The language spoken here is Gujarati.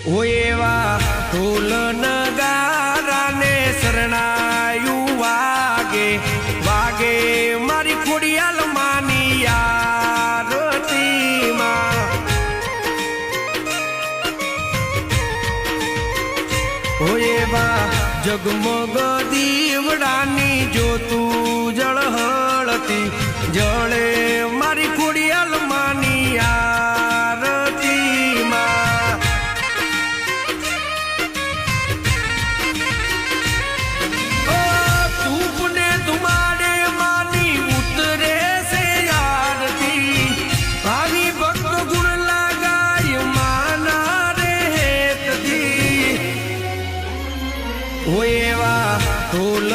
એવા ઢોલ નગારાને શરણાયું વાગે વાગે મારી ખોડિયાલ માની આરતીમાં એવા જગમગ દીવડાની જોતું જળહળતી જળે મારી ખોડિયાલ માની આરતીમાં ધૂપને ધુમાડે માની ઉતરે છે આરતી આવી ભક્ત ગુણ લાગાય માના રે હેતથી એવા ઢોલ